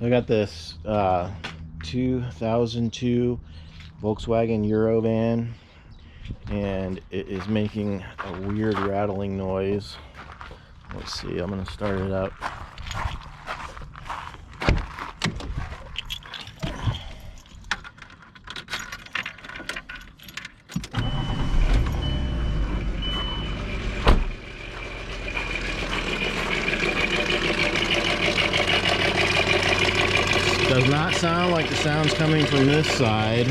I got this 2002 Volkswagen Eurovan, and it is making a weird rattling noise. Let's see, I'm gonna start it up. Does not sound like the sounds coming from this side.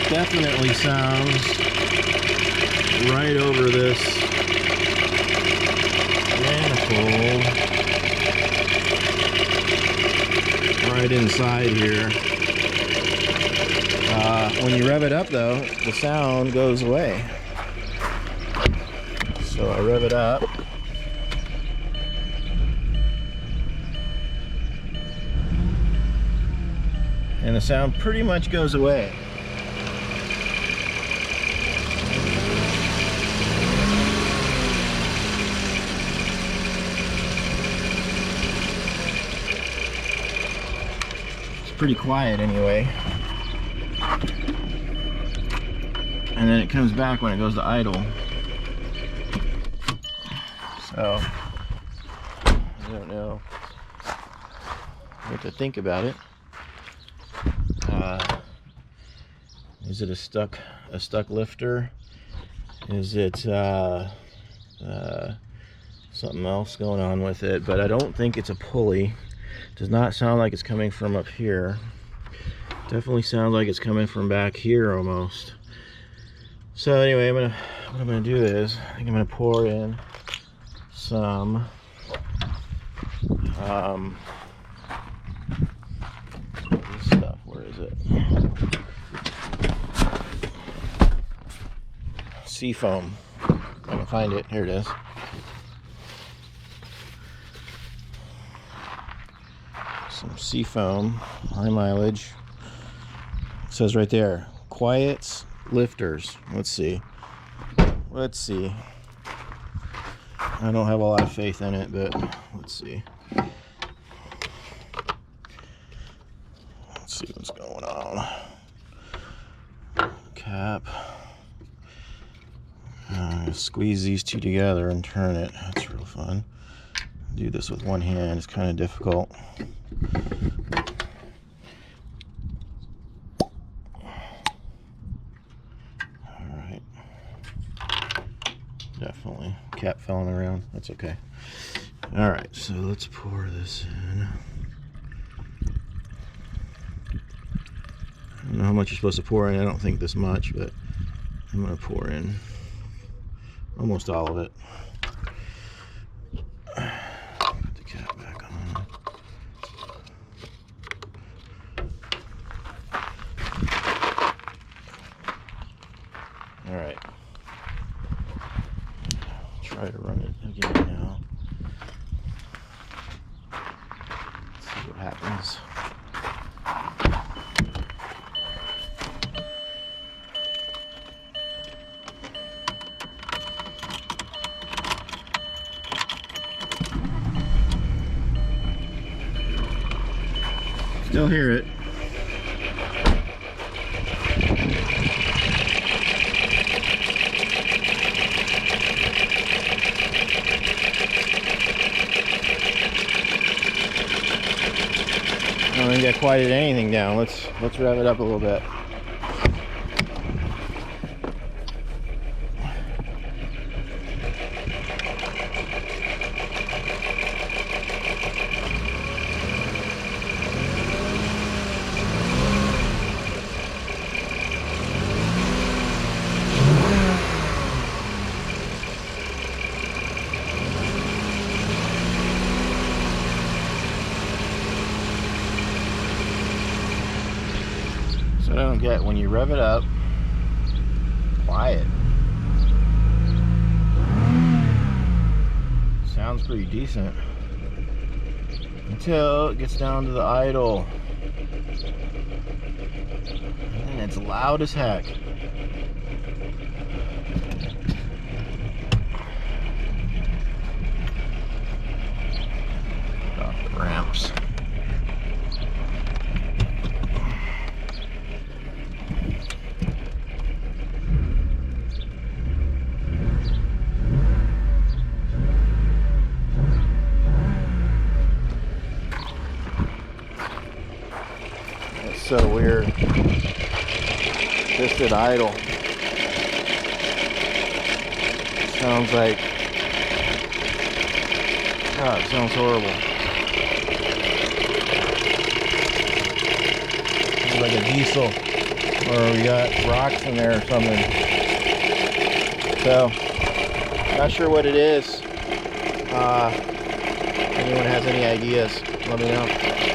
Definitely sounds right over this manifold, right inside here. When you rev it up though, the sound goes away. So I rev it up. And the sound pretty much goes away. It's pretty quiet anyway. And then it comes back when it goes to idle. So, I don't know what to think about it. Is it a stuck lifter? Is it something else going on with it? But I don't think it's a pulley. It does not sound like it's coming from up here. Definitely sounds like it's coming from back here almost. So anyway, what I'm gonna do is I think I'm gonna pour in some this stuff. Where is it? Seafoam. If I can find it. Here it is. Some seafoam, high mileage. It says right there, quiet lifters. Let's see. Let's see. I don't have a lot of faith in it, but let's see. Let's see what's going on. Cap. Squeeze these two together and turn it. That's real fun. Do this with one hand. It's kind of difficult. Alright. Definitely. Cap falling around. That's okay. Alright, so let's pour this in. I don't know how much you're supposed to pour in. I don't think this much, but I'm going to pour in almost all of it. Put the cap back on. All right. Try to run it again now. Let's see what happens. Still hear it. I don't think I quieted anything down. Let's rev it up a little bit. So I don't get, when you rev it up, quiet. Sounds pretty decent. Until it gets down to the idle. And it's loud as heck. Off the ramps. so weird. Just at idle. Sounds like, God, it sounds horrible. Sounds like a diesel, or we got rocks in there or something. So, not sure what it is. If anyone has any ideas, let me know.